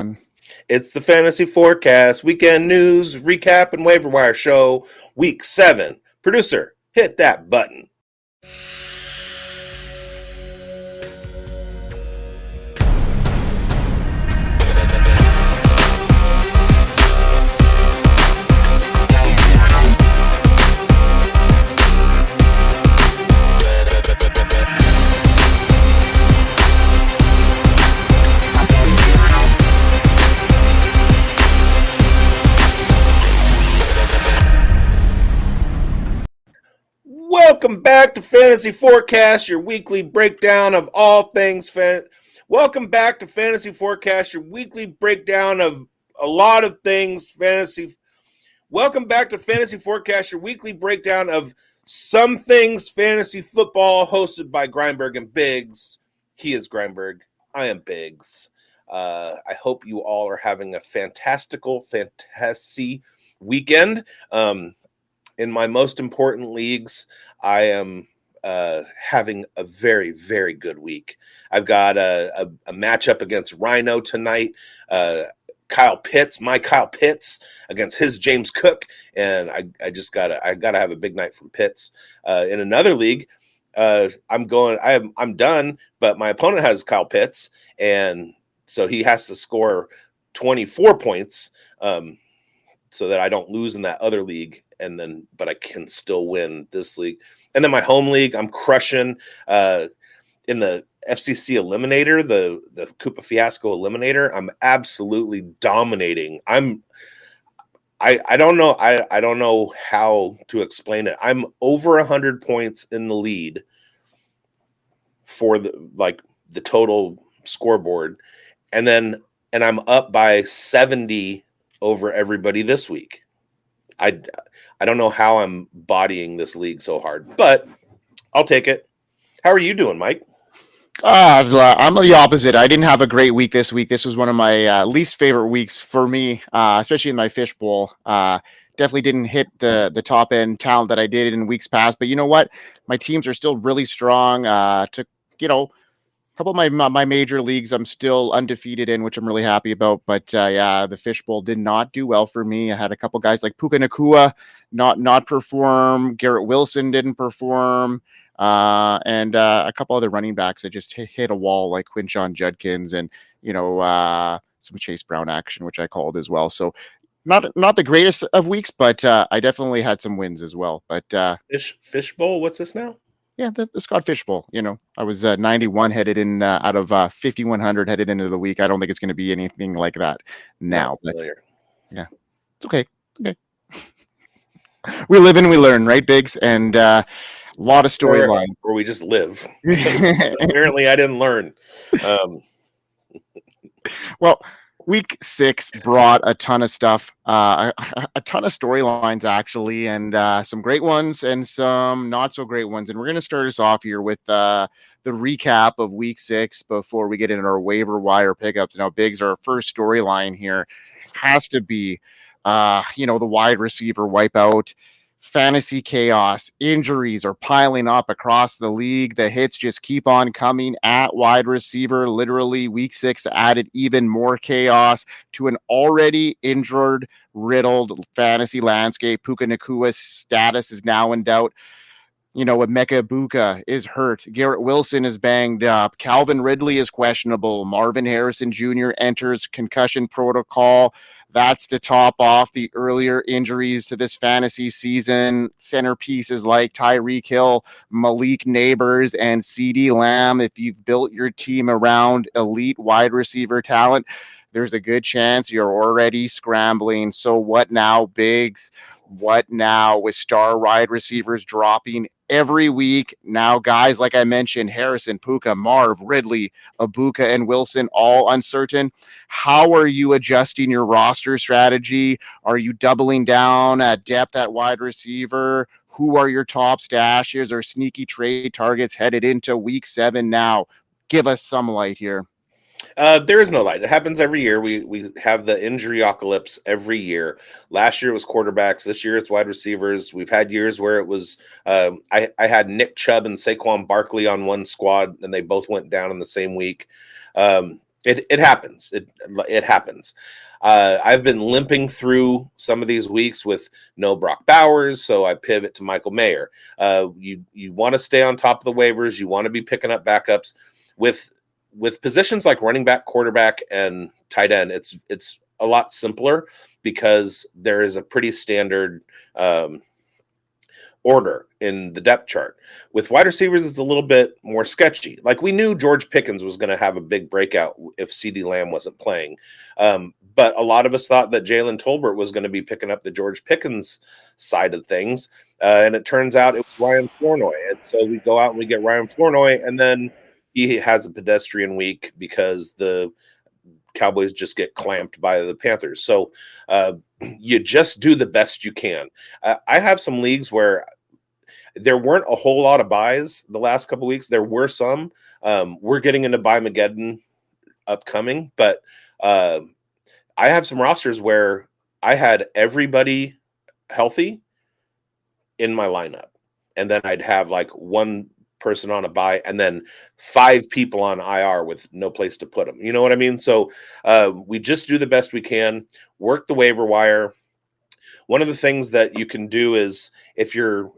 everyone. It's the Fantasy Forecast, weekend news, recap, and waiver wire show, week 7. Producer, hit that button. Welcome back to Fantasy Forecast, your weekly breakdown of all things Welcome back to Fantasy Forecast, your weekly breakdown of a lot of things fantasy. Welcome back to Fantasy Forecast, your weekly breakdown of some things fantasy football, hosted by Grindberg and Biggs. He is Grindberg. I am Biggs. I hope you all are having a fantastical weekend. In my most important leagues, I am having a very, very good week. I've got a matchup against Rhino tonight. Kyle Pitts against his James Cook, and I gotta have a big night from Pitts. In another league, I'm done, but my opponent has Kyle Pitts, and so he has to score 24 points so that I don't lose in that other league. But I can still win this league. And then my home league, I'm crushing in the FCC Eliminator, the Koopa Fiasco Eliminator. I'm absolutely dominating. I don't know how to explain it. I'm over 100 points in the lead for the total scoreboard, and I'm up by 70 over everybody this week. I don't know how I'm bodying this league so hard, but I'll take it. How are you doing, Mike? I'm the opposite. I didn't have a great week this week. This was one of my least favorite weeks for me, especially in my fishbowl. Definitely didn't hit the top end talent that I did in weeks past. But you know what? My teams are still really strong. A couple of my major leagues I'm still undefeated in, which I'm really happy about. But the fishbowl did not do well for me. I had a couple guys like Puka Nakua not perform. Garrett Wilson didn't perform. And a couple other running backs that just hit a wall, like Quinshon Judkins and, some Chase Brown action, which I called as well. So not the greatest of weeks, but I definitely had some wins as well. But Fishbowl, what's this now? Yeah, the Scott Fishbowl. I was 91 headed in out of 5,100 headed into the week. I don't think it's going to be anything like that now. But, yeah, it's okay. Okay. We live and we learn, right, Biggs? And a lot of storylines. Or we just live. Apparently, I didn't learn. Well, week 6 brought a ton of stuff, a ton of storylines, actually, and some great ones and some not so great ones. And we're going to start us off here with the recap of week 6 before we get into our waiver wire pickups. Now, Biggs, our first storyline here has to be, the wide receiver wipeout. Fantasy chaos. Injuries are piling up across the league. The hits just keep on coming at wide receiver. Literally, week 6 added even more chaos to an already injured, riddled fantasy landscape. Puka Nakua's status is now in doubt. Emeka Ibuka is hurt. Garrett Wilson is banged up. Calvin Ridley is questionable. Marvin Harrison Jr. enters concussion protocol. That's to top off the earlier injuries to this fantasy season. Centerpieces like Tyreek Hill, Malik Neighbors, and CeeDee Lamb. If you've built your team around elite wide receiver talent, there's a good chance you're already scrambling. So what now, Biggs? What now with star wide receivers dropping every week? Now, guys, like I mentioned, Harrison, Puka, Marv, Ridley, Ibuka, and Wilson, all uncertain. How are you adjusting your roster strategy? Are you doubling down at depth at wide receiver? Who are your top stashes or sneaky trade targets headed into week 7 now? Give us some light here. There is no light. It happens every year. We have the injury apocalypse every year. Last year it was quarterbacks. This year it's wide receivers. We've had years where it was I had Nick Chubb and Saquon Barkley on one squad, and they both went down in the same week. It happens. It happens. I've been limping through some of these weeks with no Brock Bowers, so I pivot to Michael Mayer. You want to stay on top of the waivers. You want to be picking up backups with positions like running back, quarterback, and tight end. It's a lot simpler because there is a pretty standard order in the depth chart. With wide receivers, it's a little bit more sketchy. Like, we knew George Pickens was going to have a big breakout if CeeDee Lamb wasn't playing. But a lot of us thought that Jalen Tolbert was going to be picking up the George Pickens side of things. And it turns out it was Ryan Flournoy. And so we go out and we get Ryan Flournoy, and then he has a pedestrian week because the Cowboys just get clamped by the Panthers. So you just do the best you can. I have some leagues where there weren't a whole lot of buys the last couple of weeks. There were some. We're getting into Buy-Mageddon upcoming, but I have some rosters where I had everybody healthy in my lineup, and then I'd have like one person on a buy and then 5 people on IR with no place to put them. You know what I mean? So we just do the best we can, work the waiver wire. One of the things that you can do is if your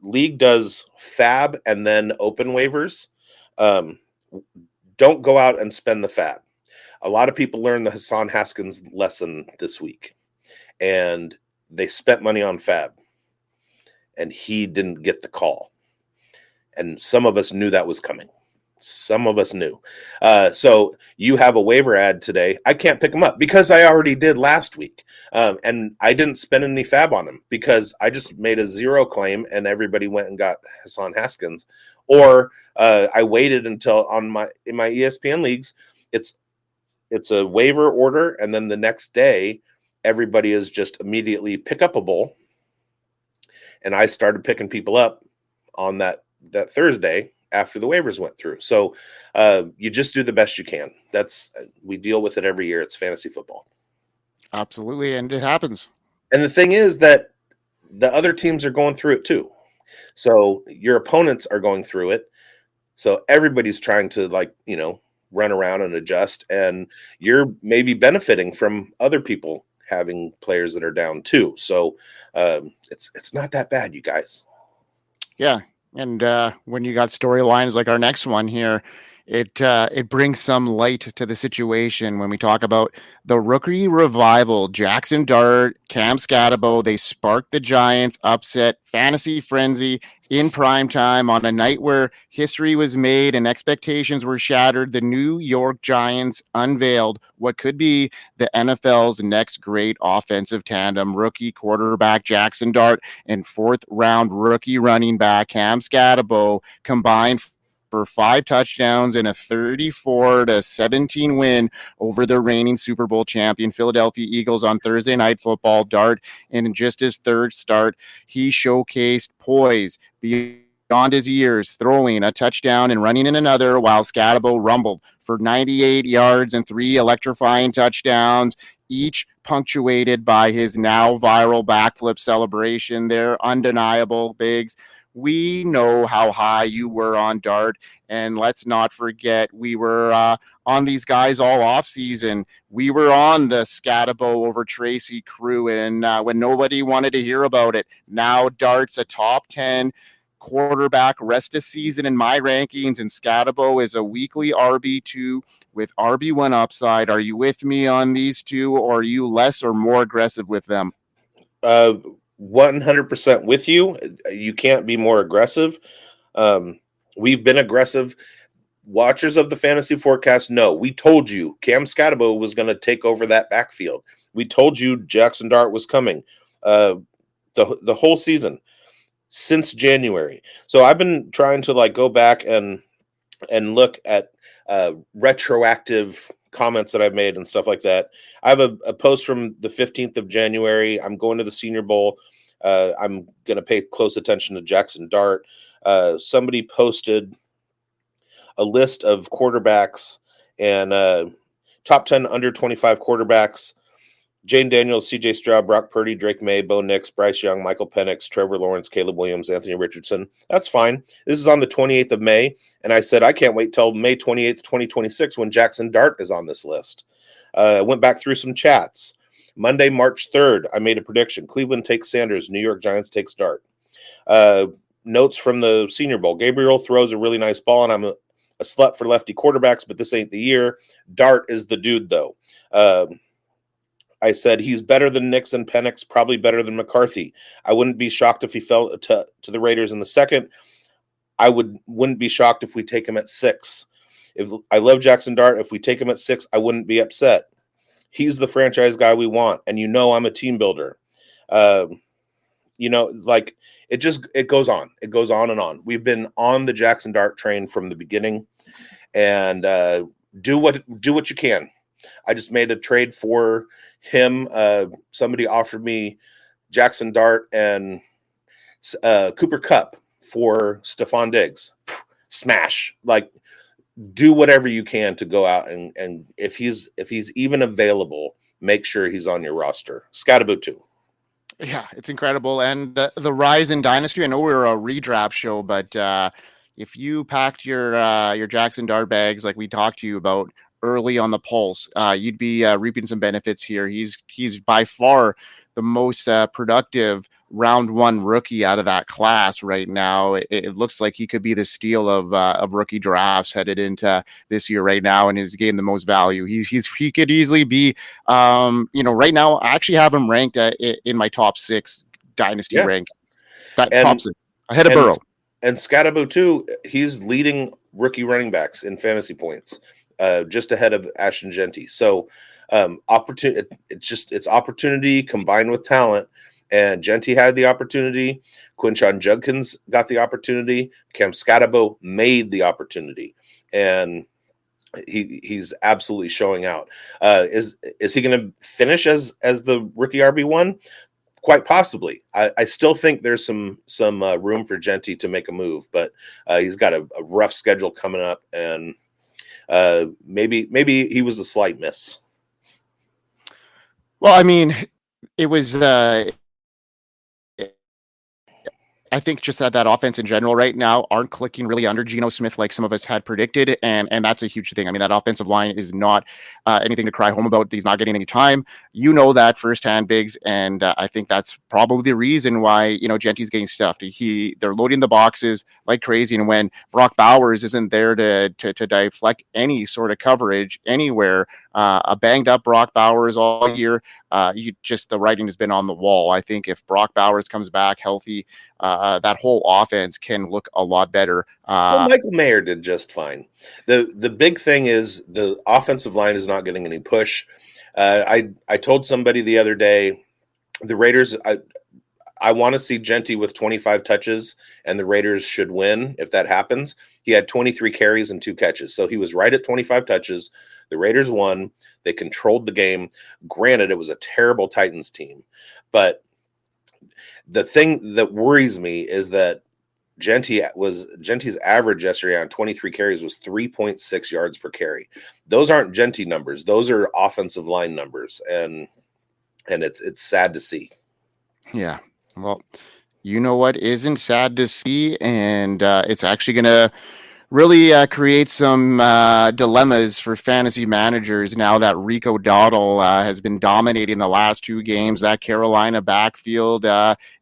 league does fab and then open waivers, don't go out and spend the fab. A lot of people learned the Hassan Haskins lesson this week, and they spent money on fab, and he didn't get the call. And some of us knew that was coming. Some of us knew. So you have a waiver ad today. I can't pick him up because I already did last week. And I didn't spend any fab on him because I just made a 0 claim and everybody went and got Hassan Haskins. Or I waited until in my ESPN leagues, it's a waiver order, and then the next day everybody is just immediately pick upable. And I started picking people up on that Thursday after the waivers went through. So you just do the best you can. We deal with it every year. It's fantasy football. Absolutely. And it happens. And the thing is that the other teams are going through it too. So your opponents are going through it. So everybody's trying to run around and adjust, and you're maybe benefiting from other people having players that are down too. So it's not that bad, you guys. Yeah. And when you got storylines like our next one here, it brings some light to the situation when we talk about the rookie revival. Jackson Dart, Cam Scatabo, they sparked the Giants upset fantasy frenzy in prime time on a night where history was made and expectations were shattered. The New York Giants unveiled what could be the NFL's next great offensive tandem: rookie quarterback Jackson Dart and 4th-round rookie running back Cam Scatabo combined for 5 touchdowns and a 34-17 win over the reigning Super Bowl champion Philadelphia Eagles on Thursday Night Football. Dart, in just his 3rd start, he showcased poise beyond his years, throwing a touchdown and running in another, while Scatabo rumbled for 98 yards and 3 electrifying touchdowns, each punctuated by his now viral backflip celebration. They're undeniable, Biggs. We know how high you were on Dart, and let's not forget we were on these guys all off season. We were on the Scatabo over Tracy crew, and when nobody wanted to hear about it. Now Dart's a top 10 quarterback rest of season in my rankings, and Scatabo is a weekly RB2 with RB1 upside. Are you with me on these two, or are you less or more aggressive with them? 100% with you. You can't be more aggressive. We've been aggressive. Watchers of the fantasy forecast know we told you Cam Scatabo was going to take over that backfield. We told you Jackson Dart was coming the whole season since January. So I've been trying to go back and look at retroactive comments that I've made and stuff like that. I have a post from the 15th of January. I'm going to the Senior Bowl. I'm going to pay close attention to Jackson Dart. Somebody posted a list of quarterbacks and top 10 under 25 quarterbacks Jane Daniels, CJ Stroud, Brock Purdy, Drake May, Bo Nix, Bryce Young, Michael Penix, Trevor Lawrence, Caleb Williams, Anthony Richardson. That's fine. This is on the 28th of May. And I said, I can't wait till May 28th, 2026 when Jackson Dart is on this list. I went back through some chats. Monday, March 3rd, I made a prediction. Cleveland takes Sanders. New York Giants takes Dart. Notes from the Senior Bowl. Gabriel throws a really nice ball, and I'm a slut for lefty quarterbacks, but this ain't the year. Dart is the dude, though. I said he's better than Nix and Penix, probably better than McCarthy. I wouldn't be shocked if he fell to the Raiders in the second. I wouldn't be shocked if we take him at 6. If I love Jackson Dart, if we take him at 6, I wouldn't be upset. He's the franchise guy we want, and I'm a team builder. Like it goes on. It goes on and on. We've been on the Jackson Dart train from the beginning, and do what you can. I just made a trade for him. Somebody offered me Jackson Dart and Cooper Kupp for Stephon Diggs. Smash. Like, do whatever you can to go out and if he's even available, make sure he's on your roster. Scatterboot. Yeah, it's incredible. And the rise in dynasty, I know we're a redraft show, but if you packed your Jackson Dart bags like we talked to you about early on the pulse, you'd be reaping some benefits here. He's by far the most productive round 1 rookie out of that class right now. It looks like he could be the steal of rookie drafts headed into this year right now, and is getting the most value. He could easily be, right now I actually have him ranked in my top 6 dynasty rank. Top 6 ahead of Burrow. And Scatabo too. He's leading rookie running backs in fantasy points, just ahead of Ashton Genty. So opportunity. It's opportunity combined with talent. And Genty had the opportunity. Quinshon Judkins got the opportunity. Cam Scatabo made the opportunity, and he's absolutely showing out. Is he going to finish as the rookie RB1? Quite possibly. I still think there's some room for Genty to make a move, but he's got a rough schedule coming up, and maybe he was a slight miss. Well, I mean, it was. I think just that offense in general right now aren't clicking really under Geno Smith like some of us had predicted, and that's a huge thing. I mean, that offensive line is not anything to cry home about. He's not getting any time. You know that firsthand, Biggs, and I think that's probably the reason why Genty's getting stuffed. They're loading the boxes like crazy, and when Brock Bowers isn't there to deflect any sort of coverage anywhere, a banged up Brock Bowers all year, the writing has been on the wall. I think if Brock Bowers comes back healthy, that whole offense can look a lot better. Michael Mayer did just fine. The big thing is the offensive line is not getting any push. I told somebody the other day, the Raiders, I want to see Genty with 25 touches, and the Raiders should win if that happens. He had 23 carries and 2 catches, so he was right at 25 touches. The Raiders won. They controlled the game. Granted, it was a terrible Titans team, but the thing that worries me is that Genty's average yesterday on 23 carries was 3.6 yards per carry. Those aren't Genty numbers. Those are offensive line numbers, and it's sad to see. Yeah. Well, you know what isn't sad to see, and it's actually going to really create some dilemmas for fantasy managers now that Rico Dowdle has been dominating the last 2 games. That Carolina backfield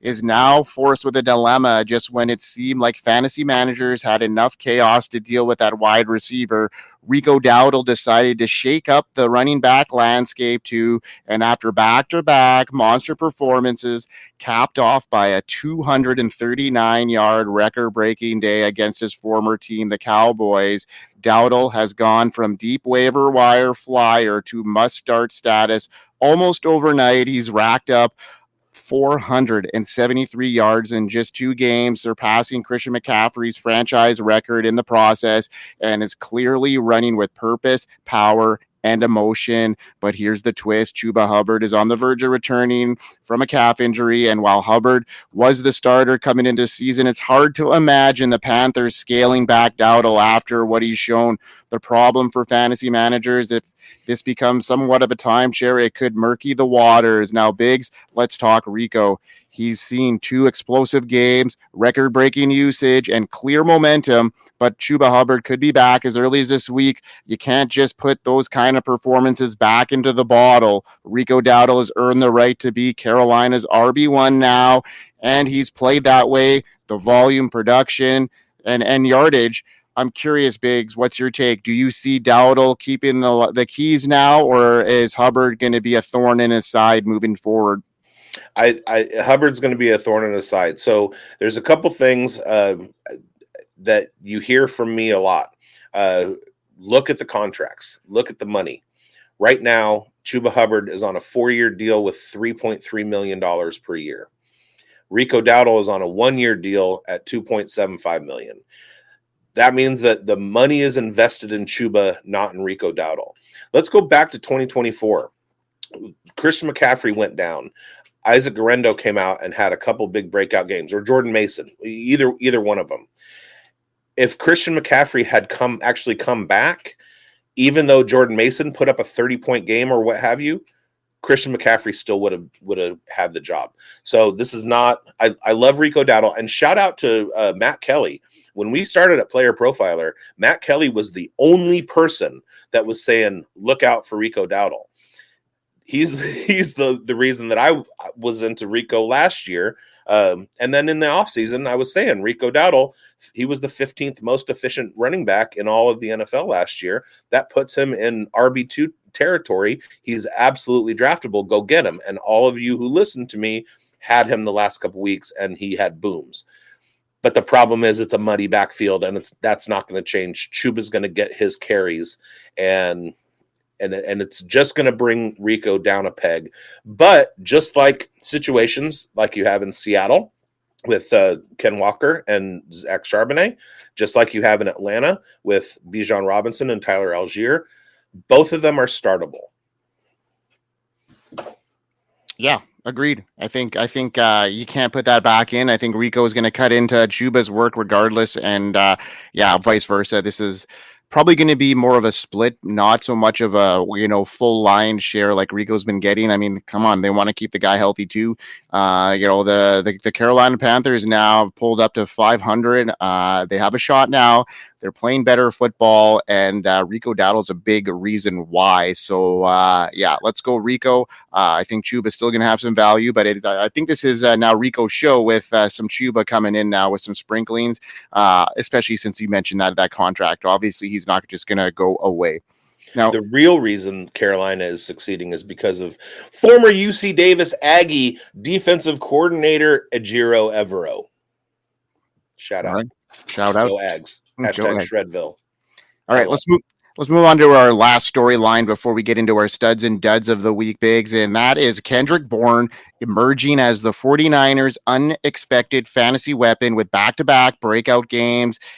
is now forced with a dilemma just when it seemed like fantasy managers had enough chaos to deal with that wide receiver. Rico Dowdle decided to shake up the running back landscape too, and after back-to-back monster performances, capped off by a 239-yard record-breaking day against his former team, the Cowboys, Dowdle has gone from deep waiver wire flyer to must-start status almost overnight. He's racked up 473 yards in just 2 games, surpassing Christian McCaffrey's franchise record in the process, and is clearly running with purpose, power, and emotion. But here's the twist. Chuba Hubbard is on the verge of returning from a calf injury. And while Hubbard was the starter coming into the season, it's hard to imagine the Panthers scaling back Dowdle after what he's shown. The problem for fantasy managers, if this becomes somewhat of a timeshare, it could murky the waters. Now, Biggs, let's talk Rico. He's seen 2 explosive games, record-breaking usage, and clear momentum, but Chuba Hubbard could be back as early as this week. You can't just put those kind of performances back into the bottle. Rico Dowdle has earned the right to be Carolina's RB1 now, and he's played that way. The volume, production, and yardage. I'm curious, Biggs, what's your take? Do you see Dowdle keeping the keys now, or is Hubbard going to be a thorn in his side moving forward? Hubbard's going to be a thorn in his side. So there's a couple things that you hear from me a lot. Look at the contracts. Look at the money. Right now, Chuba Hubbard is on a 4-year deal with $3.3 million per year. Rico Dowdle is on a 1-year deal at $2.75 million. That means that the money is invested in Chuba, not in Rico Dowdle. Let's go back to 2024. Christian McCaffrey went down. Isaac Guerrero came out and had a couple big breakout games, or Jordan Mason, either one of them. If Christian McCaffrey had actually come back, even though Jordan Mason put up a 30-point game or what have you, Christian McCaffrey still would have had the job. So this is not. I love Rico Dowdle, and shout out to Matt Kelly. When we started at Player Profiler, Matt Kelly was the only person that was saying, "Look out for Rico Dowdle." He's the reason that I was into Rico last year. And then in the offseason, I was saying Rico Dowdle, he was the 15th most efficient running back in all of the NFL last year. That puts him in RB2 territory. He's absolutely draftable. Go get him. And all of you who listened to me had him the last couple weeks, and he had booms. But the problem is it's a muddy backfield, and that's not going to change. Chuba's going to get his carries, and it's just going to bring Rico down a peg. But just like situations like you have in Seattle with Ken Walker and Zach Charbonnet, just like you have in Atlanta with Bijan Robinson and Tyler Algier, both of them are startable. Yeah, agreed. I think you can't put that back in. I think Rico is going to cut into Chuba's work regardless, and vice versa. This is probably going to be more of a split, not so much of a full line share like Rico's been getting. I mean, come on, they want to keep the guy healthy too. The Carolina Panthers now have pulled up to 500. They have a shot now. They're playing better football, and Rico Dowdle's a big reason why. So, let's go Rico. I think Chuba's still going to have some value, but I think this is now Rico's show with some Chuba coming in now with some sprinklings, especially since you mentioned that contract. Obviously, he's not just going to go away. Now, the real reason Carolina is succeeding is because of former UC Davis Aggie defensive coordinator Ejiro Evero. Shout out. Right. Shout out. Go Ags. Hashtag Shredville. All right, let's move on to our last storyline before we get into our studs and duds of the week, Biggs, and that is Kendrick Bourne emerging as the 49ers' unexpected fantasy weapon with back-to-back breakout games.